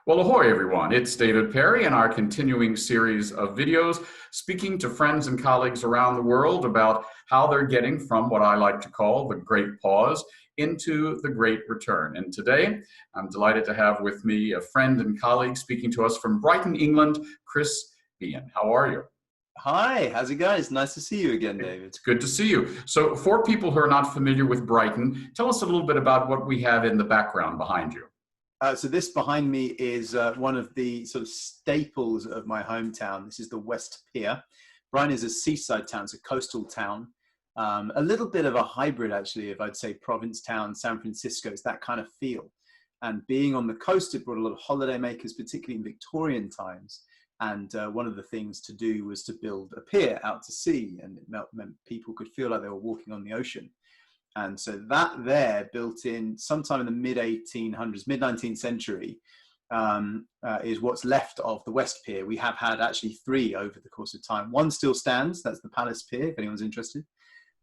Well, ahoy, everyone. It's David Perry in our continuing series of videos speaking to friends and colleagues around the world about how they're getting from what I like to call the great pause into the great return. And today, I'm delighted to have with me a friend and colleague speaking to us from Brighton, England, Chris Behan. How are you? Hi, how's it going? It's nice to see you again, David. It's good to see you. So for people who are not familiar with Brighton, tell us a little bit about what we have in the background behind you. So this behind me is one of the sort of staples of my hometown. This is the West Pier. Brighton is a seaside town, it's a coastal town. A little bit of a hybrid, actually, of I'd say Provincetown, San Francisco. It's that kind of feel. And being on the coast, it brought a lot of holiday makers, particularly in Victorian times. And one of the things to do was to build a pier out to sea, and it meant people could feel like they were walking on the ocean. And so that there, built in sometime in the mid-1800s, mid-19th century, is what's left of the West Pier. We have had actually three over the course of time. One still stands, that's the Palace Pier, if anyone's interested.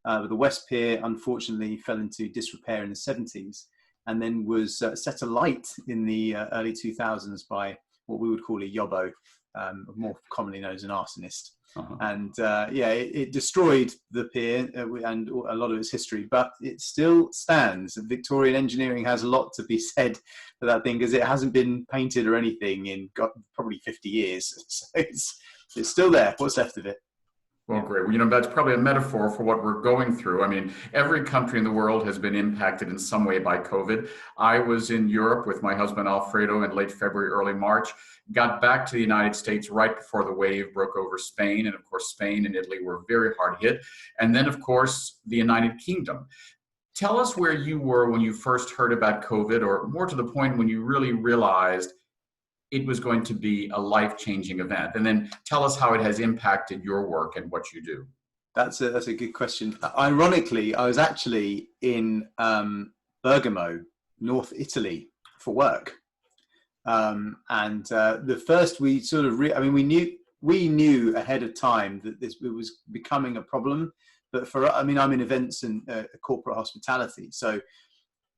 But the West Pier, unfortunately, fell into disrepair in the 70s and then was set alight in the early 2000s by what we would call a yobbo, more commonly known as an arsonist. And it destroyed the pier and a lot of its history, but it still stands. Victorian engineering has a lot to be said for that thing, because it hasn't been painted or anything in probably 50 years. So it's still there, what's left of it. Well, great. Well, that's probably a metaphor for what we're going through. I mean, every country in the world has been impacted in some way by COVID. I was in Europe with my husband, Alfredo, in late February, early March, got back to the United States right before the wave broke over Spain. And of course, Spain and Italy were very hard hit. And then, of course, the United Kingdom. Tell us where you were when you first heard about COVID, or more to the point when you really realized it was going to be a life-changing event. And then tell us how it has impacted your work and what you do. That's a good question. Ironically, I was actually in Bergamo, North Italy, for work. The first we sort of, we knew ahead of time that it was becoming a problem. But I'm in events and corporate hospitality. So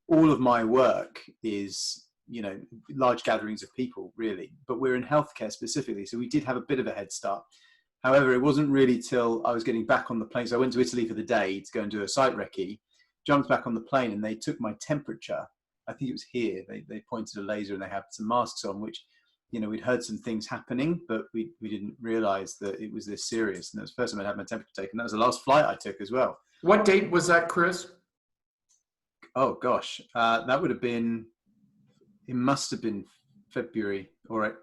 all of my work is, large gatherings of people, really, but we're in healthcare specifically. So we did have a bit of a head start. However, it wasn't really till I was getting back on the plane. So I went to Italy for the day to go and do a site recce, jumped back on the plane, and they took my temperature. I think it was here. They pointed a laser and they had some masks on, which, we'd heard some things happening, but we didn't realize that it was this serious. And that was the first time I'd had my temperature taken. That was the last flight I took as well. What date was that, Chris? Oh, gosh. That would have been, it must have been February or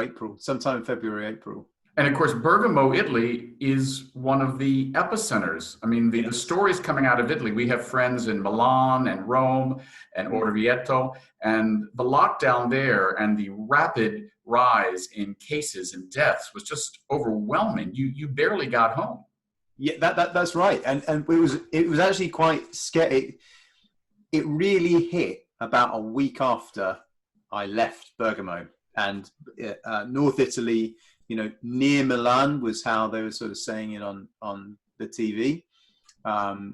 April, sometime in February, April. And of course, Bergamo, Italy is one of the epicenters. I mean, the stories coming out of Italy, we have friends in Milan and Rome and Orvieto, and the lockdown there and the rapid rise in cases and deaths was just overwhelming. You barely got home. Yeah, that's right. And it was actually quite scary. It really hit about a week after I left Bergamo, and North Italy, near Milan was how they were sort of saying it on the TV,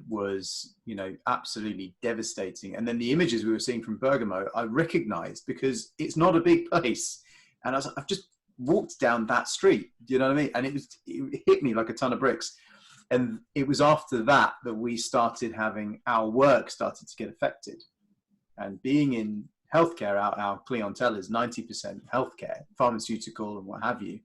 was, absolutely devastating. And then the images we were seeing from Bergamo, I recognized, because it's not a big place. And I've just walked down that street, do you know what I mean? And it hit me like a ton of bricks. And it was after that we started having, our work started to get affected. And being in healthcare, our clientele is 90% healthcare, pharmaceutical and what have you.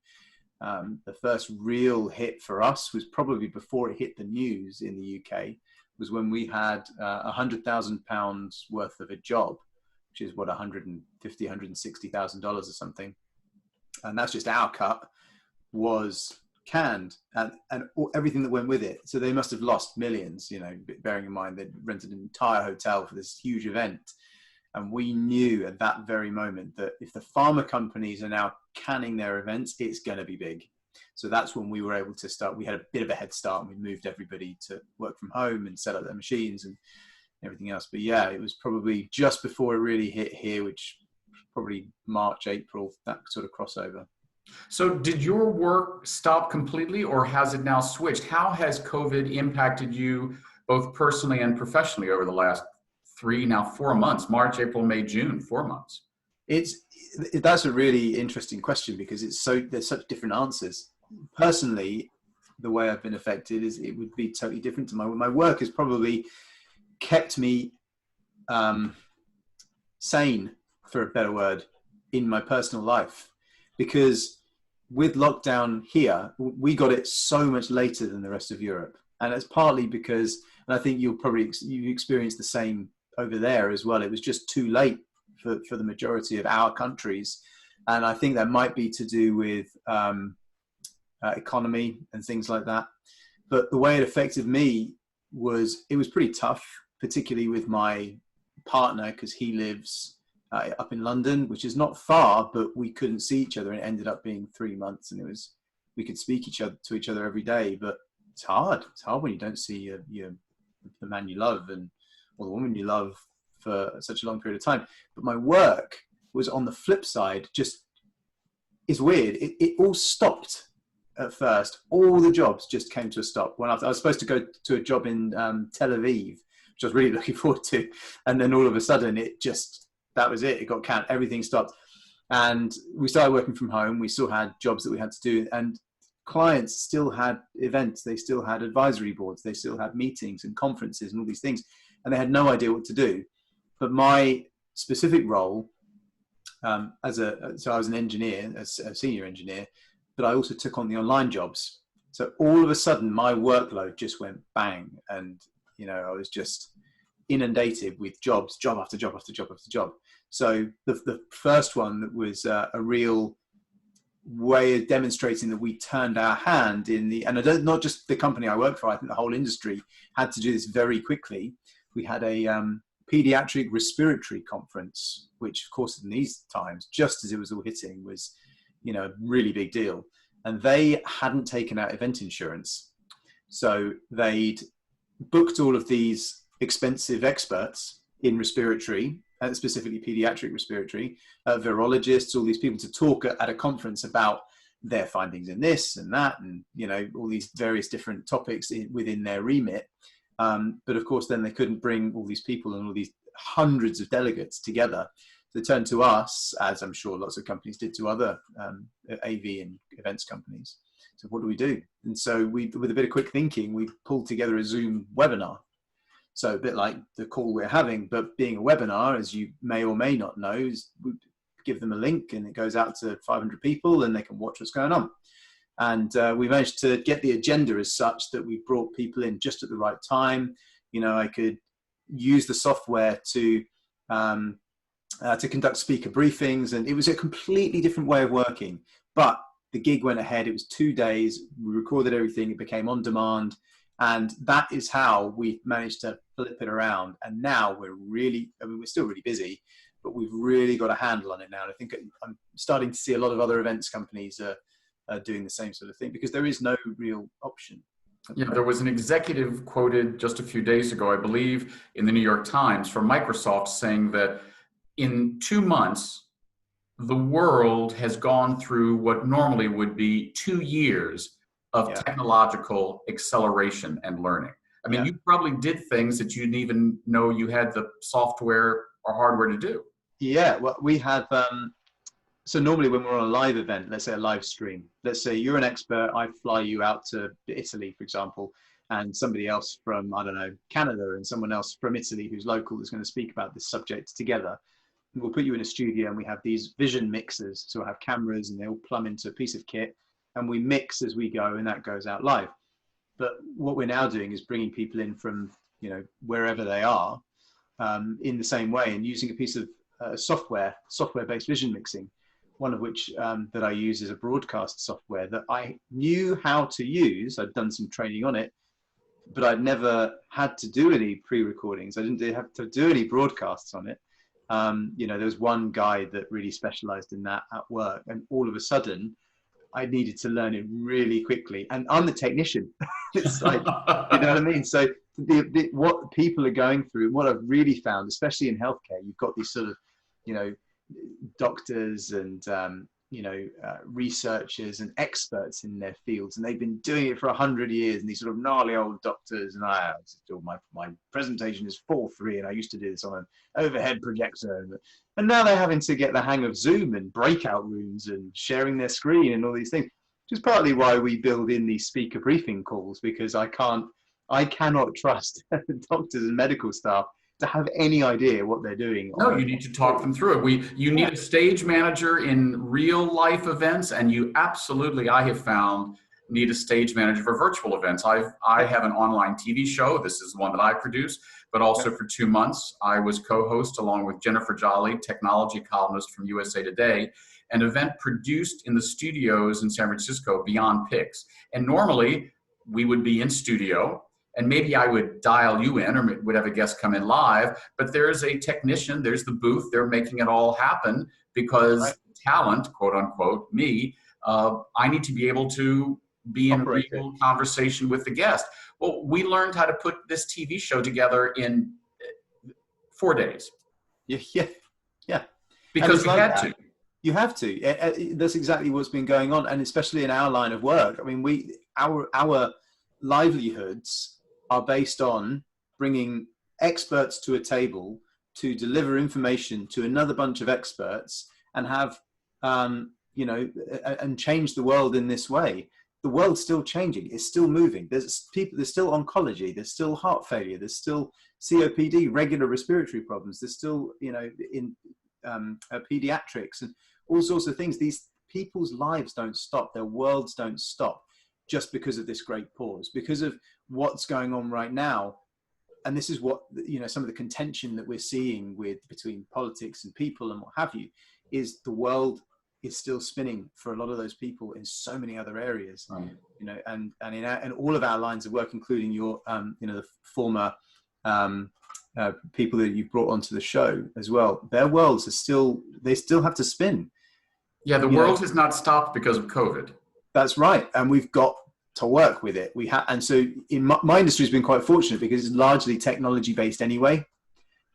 The first real hit for us was probably before it hit the news in the UK, was when we had £100,000 worth of a job, which is what, $150,000, $160,000 or something. And that's just our cut, was canned, and everything that went with it. So they must have lost millions, bearing in mind they'd rented an entire hotel for this huge event. And we knew at that very moment that if the pharma companies are now canning their events, it's going to be big. So that's when we were able to start. We had a bit of a head start, and we moved everybody to work from home and set up their machines and everything else. But yeah, it was probably just before it really hit here, which probably March, April, that sort of crossover. So did your work stop completely, or has it now switched? How has COVID impacted you both personally and professionally over the last 4 months, March, April, May, June, 4 months? That's a really interesting question because there's such different answers. Personally, the way I've been affected is it would be totally different to my work has probably kept me sane, for a better word, in my personal life, because with lockdown here, we got it so much later than the rest of Europe, and it's partly because, and I think you experienced the same over there as well. It was just too late for the majority of our countries, and I think that might be to do with economy and things like that. But the way it affected me was it was pretty tough, particularly with my partner, because he lives up in London, which is not far, but we couldn't see each other, and it ended up being 3 months, and we could speak to each other every day, but it's hard when you don't see the man you love or the woman you love for such a long period of time. But my work was on the flip side. Just, it's weird, it all stopped at first. All the jobs just came to a stop. When I was supposed to go to a job in Tel Aviv, which I was really looking forward to, and then all of a sudden that was it. It got canned. Everything stopped. And we started working from home. We still had jobs that we had to do. And clients still had events. They still had advisory boards. They still had meetings and conferences and all these things. And they had no idea what to do. But my specific role, so I was an engineer, a senior engineer, but I also took on the online jobs. So all of a sudden, my workload just went bang. And, I was just inundated with jobs, job after job after job after job. So the first one that was a real way of demonstrating that we turned our hand and not just the company I work for, I think the whole industry had to do this very quickly. We had a pediatric respiratory conference, which of course in these times, just as it was all hitting, was, a really big deal. And they hadn't taken out event insurance. So they'd booked all of these expensive experts in respiratory, specifically pediatric respiratory, virologists, all these people to talk at a conference about their findings in this and that, and all these various different topics within their remit. But of course, then they couldn't bring all these people and all these hundreds of delegates together. So they turned to us, as I'm sure lots of companies did to other AV and events companies. So what do we do? And so with a bit of quick thinking, we pulled together a Zoom webinar. So a bit like the call we're having, but being a webinar, as you may or may not know, is we give them a link and it goes out to 500 people and they can watch what's going on. And we managed to get the agenda as such that we brought people in just at the right time. I could use the software to conduct speaker briefings, and it was a completely different way of working. But the gig went ahead. It was 2 days. We recorded everything. It became on demand. And that is how we managed to flip it around. And now we're still really busy, but we've really got a handle on it now. And I think I'm starting to see a lot of other events companies doing the same sort of thing, because there is no real option. Yeah, there was an executive quoted just a few days ago, I believe, in the New York Times from Microsoft, saying that in 2 months, the world has gone through what normally would be 2 years of technological acceleration and learning. I mean, you probably did things that you didn't even know you had the software or hardware to do. Yeah, well, we have, so normally when we're on a live event, let's say a live stream, let's say you're an expert, I fly you out to Italy, for example, and somebody else from, I don't know, Canada, and someone else from Italy who's local is going to speak about this subject together. We'll put you in a studio and we have these vision mixers. So we'll have cameras and they all plumb into a piece of kit and we mix as we go, and that goes out live. But what we're now doing is bringing people in from, wherever they are, in the same way, and using a piece of software-based vision mixing, one of which that I use is a broadcast software that I knew how to use. I'd done some training on it, but I'd never had to do any pre-recordings. I didn't have to do any broadcasts on it. There was one guy that really specialized in that at work, and all of a sudden I needed to learn it really quickly, and I'm the technician. It's like, you know what I mean? So what people are going through, what I've really found, especially in healthcare, you've got these sort of, doctors and researchers and experts in their fields, and they've been doing it for 100 years, and these sort of gnarly old doctors, and my presentation is 4:3, and I used to do this on an overhead projector, and now they're having to get the hang of Zoom and breakout rooms and sharing their screen and all these things, which is partly why we build in these speaker briefing calls, because I cannot trust doctors and medical staff to have any idea what they're doing. No, you need to talk them through it. You need a stage manager in real life events, and you absolutely, I have found, need a stage manager for virtual events. I have an online TV show. This is one that I produce, but also for 2 months, I was co-host along with Jennifer Jolly, technology columnist from USA Today, an event produced in the studios in San Francisco, Beyond Picks. And normally we would be in studio, and maybe I would dial you in or would have a guest come in live, but there's a technician, there's the booth, they're making it all happen because talent, quote unquote, me, I need to be able to be in real conversation with the guest. Well, we learned how to put this TV show together in 4 days. Yeah. Because we had to. You have to. That's exactly what's been going on, and especially in our line of work. I mean, our livelihoods are based on bringing experts to a table to deliver information to another bunch of experts and have, and change the world in this way. The world's still changing. It's still moving. There's still oncology. There's still heart failure. There's still COPD, regular respiratory problems. There's still, in pediatrics and all sorts of things. These people's lives don't stop. Their worlds don't stop just because of this great pause, because of what's going on right now. And this is what, some of the contention that we're seeing between politics and people and what have you, is the world is still spinning for a lot of those people in so many other areas, and in all of our lines of work, including your, the former people that you've brought onto the show as well. Their worlds they still have to spin. Yeah, the world has not stopped because of COVID. That's right, and we've got to work with it. And so in my industry has been quite fortunate because it's largely technology based anyway.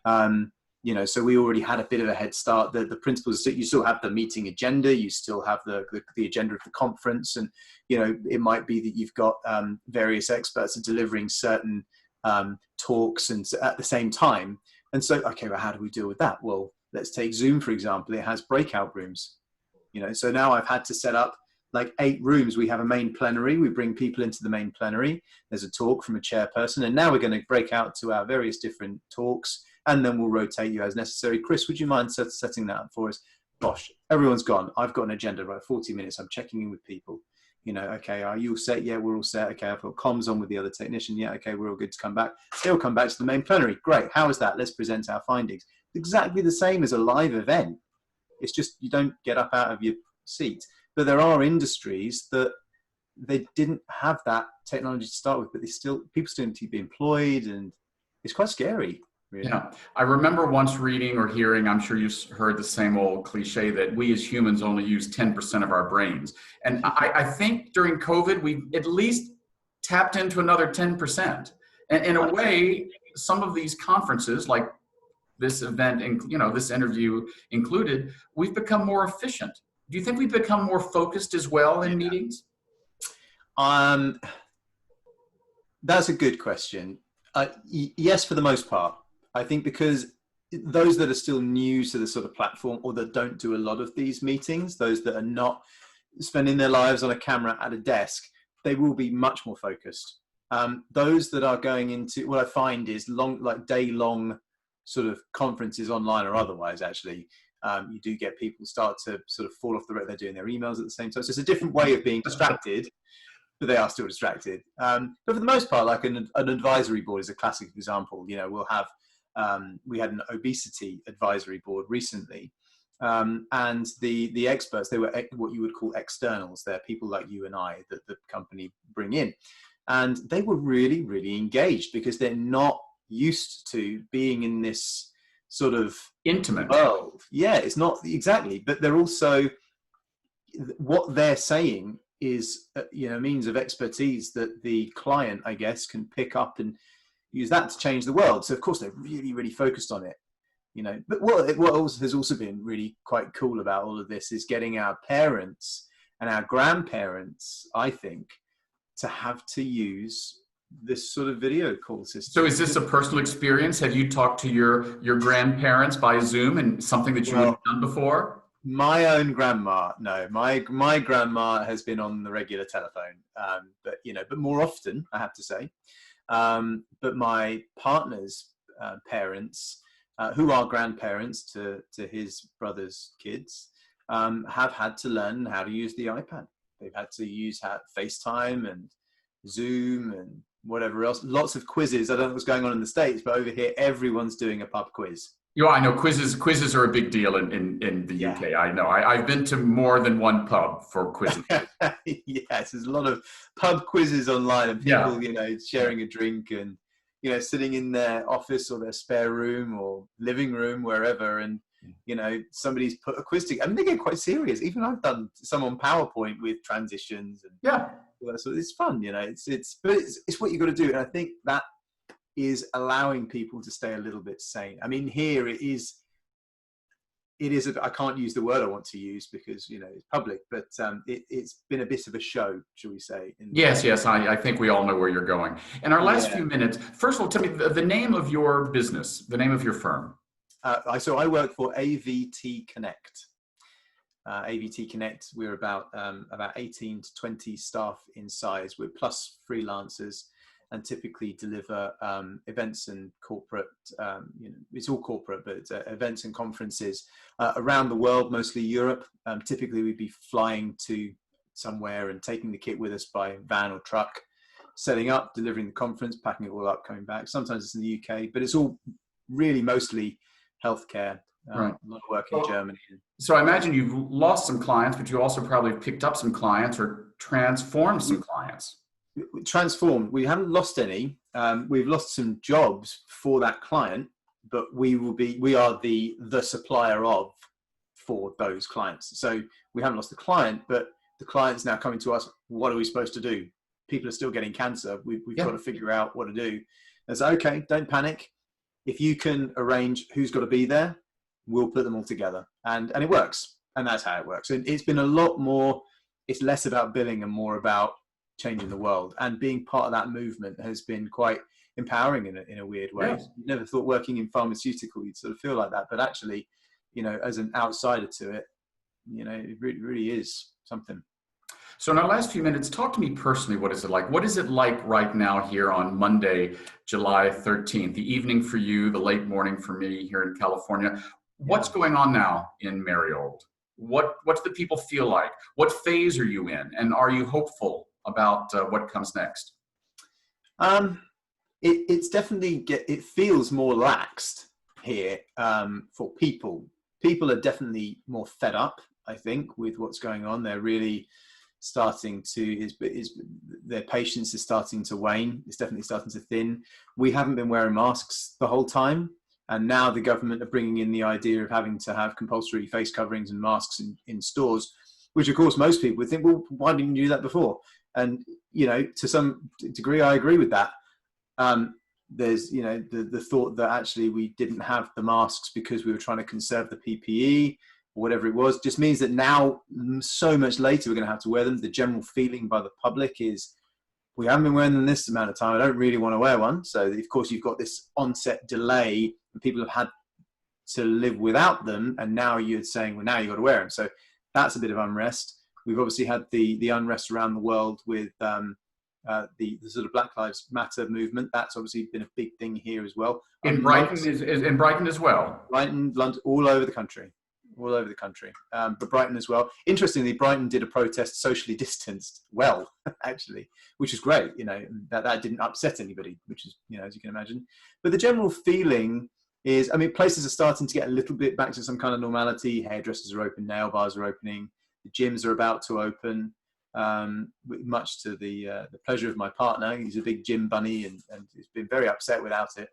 So we already had a bit of a head start. The principles, you still have the meeting agenda, you still have the agenda of the conference, and it might be that you've got various experts are delivering certain talks and at the same time. And so, okay, well, how do we deal with that? Well, let's take Zoom, for example. It has breakout rooms. So now I've had to set up like 8 rooms. We have a main plenary. We bring people into the main plenary. There's a talk from a chairperson, and now we're going to break out to our various different talks, and then we'll rotate you as necessary. Chris, would you mind setting that up for us? Gosh, everyone's gone. I've got an agenda, right? 40 minutes. I'm checking in with people. Okay, are you all set? Yeah, we're all set. Okay, I've got comms on with the other technician. Yeah, okay, we're all good to come back. They'll come back to the main plenary. Great. How is that? Let's present our findings. Exactly the same as a live event. It's just you don't get up out of your seat. But there are industries that they didn't have that technology to start with, but people still need to be employed, and it's quite scary. Really. Yeah, I remember once reading or hearing, I'm sure you've heard the same old cliche that we as humans only use 10% of our brains. And I think during COVID, we at least tapped into another 10%. And in a way, some of these conferences, like this event, and this interview included, we've become more efficient. Do you think we've become more focused as well in meetings? That's a good question. Yes, for the most part. I think because those that are still new to the sort of platform, or that don't do a lot of these meetings, those that are not spending their lives on a camera at a desk, they will be much more focused. Those that are going into, what I find is day-long sort of conferences, online or otherwise, actually, you do get people start to sort of fall off the road. They're doing their emails at the same time. So it's a different way of being distracted, but they are still distracted. But for the most part, like an advisory board is a classic example. We'll have, we had an obesity advisory board recently, and the experts, they were what you would call externals. They're people like you and I that the company bring in. And they were really, really engaged because they're not used to being in this sort of intimate world. Yeah, it's not exactly, but they're also, what they're saying is a means of expertise that the client, I guess, can pick up and use that to change the world. So of course they're really, really focused on it. But what also has also been really quite cool about all of this is getting our parents and our grandparents, I think, to have to use this sort of video call system. So is this a personal experience? Have you talked to your grandparents by Zoom and something that you wouldn't have done before? My own grandma, no. My grandma has been on the regular telephone, but more often, I have to say. But my partner's parents, who are grandparents to his brother's kids, have had to learn how to use the iPad. They've had to use FaceTime and Zoom and whatever else. Lots of quizzes. I don't know what's going on in the States, but over here, everyone's doing a pub quiz. Yeah, I know quizzes are a big deal in the UK. I know. I've been to more than one pub for quizzes. Yes, there's a lot of pub quizzes online and people, sharing a drink and, sitting in their office or their spare room or living room, wherever. And, somebody's put a quiz together. I mean, they get quite serious. Even I've done some on PowerPoint with transitions and all that sort of, it's fun, but it's what you've got to do. And I think that is allowing people to stay a little bit sane. I mean, here it is, I can't use the word I want to use because, it's public, but it's been a bit of a show, shall we say. Yes, I think we all know where you're going. In our last few minutes, first of all, tell me the name of your business, the name of your firm. So I work for AVT Connect. AVT Connect, we're about 18 to 20 staff in size. We're plus freelancers and typically deliver events and corporate, it's all corporate, but events and conferences around the world, mostly Europe. Typically we'd be flying to somewhere and taking the kit with us by van or truck, setting up, delivering the conference, packing it all up, coming back. Sometimes it's in the UK, but it's all really mostly healthcare. Right. A lot of work in Germany. So I imagine you've lost some clients, but you also probably picked up some clients or transformed some clients. Transformed. We haven't lost any. We've lost some jobs for that client, but we are the supplier of for those clients. So we haven't lost the client, but the client's now coming to us. What are we supposed to do? People are still getting cancer. We've got to figure out what to do. And so, okay, don't panic. If you can arrange who's got to be there, we'll put them all together. And it works. And that's how it works. And it's been a lot more, it's less about billing and more about changing the world, and being part of that movement has been quite empowering in a weird way. You never thought working in pharmaceutical you'd sort of feel like that, but actually, as an outsider to it, it really is something. So in our last few minutes, talk to me personally. What is it like? What is it like right now here on Monday, July 13th, the evening for you, the late morning for me here in California? What's going on now in Mariold? What do the people feel like? What phase are you in? And are you hopeful about what comes next? It's definitely, it feels more laxed here for people. People are definitely more fed up, I think, with what's going on. They're really starting to, their patience is starting to wane. It's definitely starting to thin. We haven't been wearing masks the whole time. And now the government are bringing in the idea of having to have compulsory face coverings and masks in stores, which of course most people would think, well, why didn't you do that before? And, to some degree, I agree with that. There's, the thought that actually we didn't have the masks because we were trying to conserve the PPE or whatever it was, just means that now, so much later, we're going to have to wear them. The general feeling by the public is, we haven't been wearing them this amount of time. I don't really want to wear one. So, of course, you've got this onset delay and people have had to live without them. And now you're saying, well, now you've got to wear them. So that's a bit of unrest. We've obviously had the unrest around the world with the sort of Black Lives Matter movement. That's obviously been a big thing here as well. In Brighton in Brighton as well. Brighton, London, all over the country. But Brighton as well. Interestingly, Brighton did a protest socially distanced well, actually, which is great. That didn't upset anybody, which is, as you can imagine. But the general feeling is, places are starting to get a little bit back to some kind of normality. Hairdressers are open, nail bars are opening. The gyms are about to open, much to the pleasure of my partner. He's a big gym bunny and he's been very upset without it.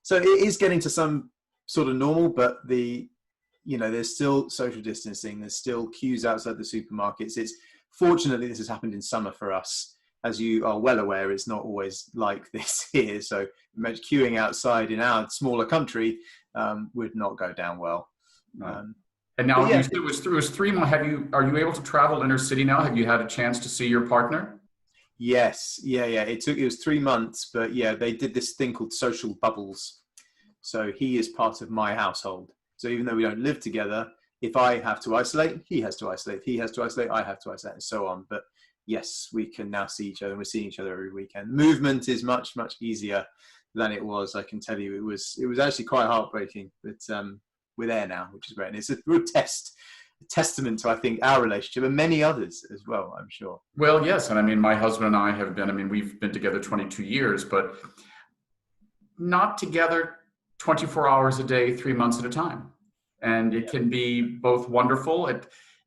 So it is getting to some sort of normal, but there's still social distancing. There's still queues outside the supermarkets. Fortunately, this has happened in summer for us. as you are well aware, it's not always like this here. So queuing outside in our smaller country would not go down well. No. And now yeah, you said it was 3 months. Are you able to travel inner city now? Have you had a chance to see your partner? Yes, yeah. It was 3 months, but yeah, they did this thing called social bubbles. So he is part of my household. So even though we don't live together, if I have to isolate, he has to isolate. If he has to isolate, I have to isolate, and so on. But yes, we can now see each other. We're seeing each other every weekend. Movement is much, much easier than it was. I can tell you, it was actually quite heartbreaking, but we're there now, which is great. And it's a real testament to, I think, our relationship and many others as well, I'm sure. Well, yes. And I mean, my husband and I have been, we've been together 22 years, but not together 24 hours a day, 3 months at a time. And it can be both wonderful.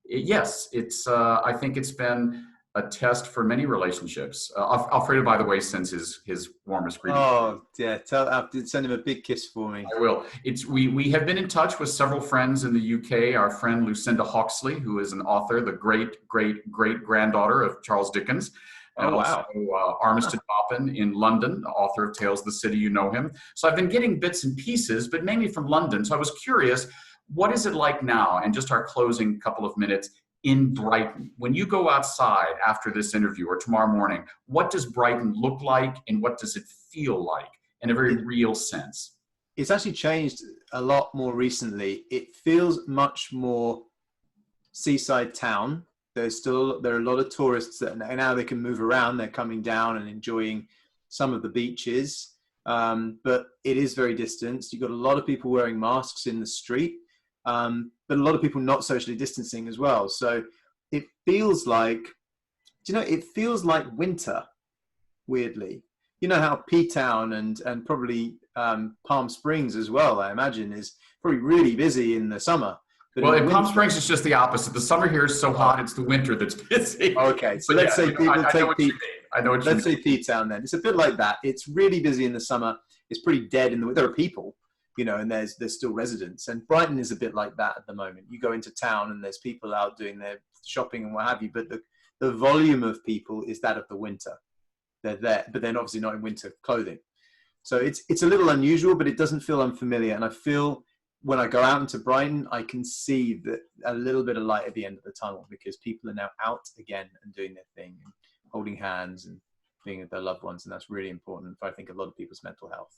Yes, I think it's been a test for many relationships. Alfredo, by the way, sends his warmest greetings. Oh, yeah. Send him a big kiss for me. I will. We have been in touch with several friends in the UK. Our friend Lucinda Hawksley, who is an author, the great granddaughter of Charles Dickens. And wow. Also Armistead Maupin in London, author of Tales of the City, you know him. So I've been getting bits and pieces, but mainly from London. So I was curious, what is it like now? And just our closing couple of minutes in Brighton. When you go outside after this interview or tomorrow morning, what does Brighton look like and what does it feel like in a very real sense? It's actually changed a lot more recently. It feels much more seaside town. There are a lot of tourists that now they can move around. They're coming down and enjoying some of the beaches, but it is very distanced. You've got a lot of people wearing masks in the street, but a lot of people not socially distancing as well. So it feels like, it feels like winter, weirdly. You know how P-Town and probably Palm Springs as well, I imagine, is probably really busy in the summer. But well, in Palm Springs, it's just the opposite. The summer here is so hot; it's the winter that's busy. Okay, so let's say people take let's say P-Town then. It's a bit like that. It's really busy in the summer. It's pretty dead in the winter. There are people, and there's still residents. And Brighton is a bit like that at the moment. You go into town and there's people out doing their shopping and what have you, but the volume of people is that of the winter. They're there, but they're obviously not in winter clothing. So it's a little unusual, but it doesn't feel unfamiliar. And I feel when I go out into Brighton, I can see that a little bit of light at the end of the tunnel because people are now out again and doing their thing and holding hands and being with their loved ones. And that's really important for, I think, a lot of people's mental health.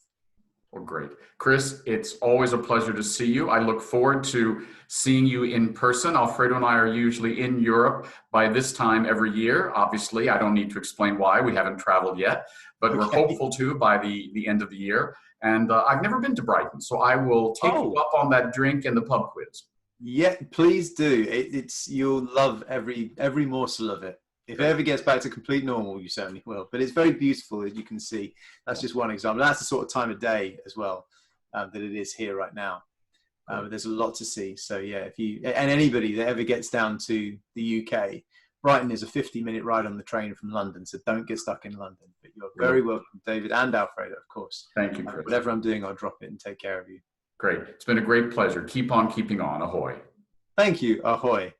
Well, great. Chris, it's always a pleasure to see you. I look forward to seeing you in person. Alfredo and I are usually in Europe by this time every year. Obviously, I don't need to explain why. We haven't traveled yet, but we're hopeful to by the end of the year. And I've never been to Brighton, so I will take you up on that drink and the pub quiz. Yeah, please do. You'll love every morsel of it. If it ever gets back to complete normal, you certainly will. But it's very beautiful, as you can see. That's just one example. That's the sort of time of day as well that it is here right now. There's a lot to see. So yeah, and anybody that ever gets down to the UK, Brighton is a 50-minute ride on the train from London. So don't get stuck in London. But you're very welcome, David and Alfredo, of course. Thank you, Chris. Whatever I'm doing, I'll drop it and take care of you. Great. It's been a great pleasure. Keep on keeping on. Ahoy. Thank you. Ahoy.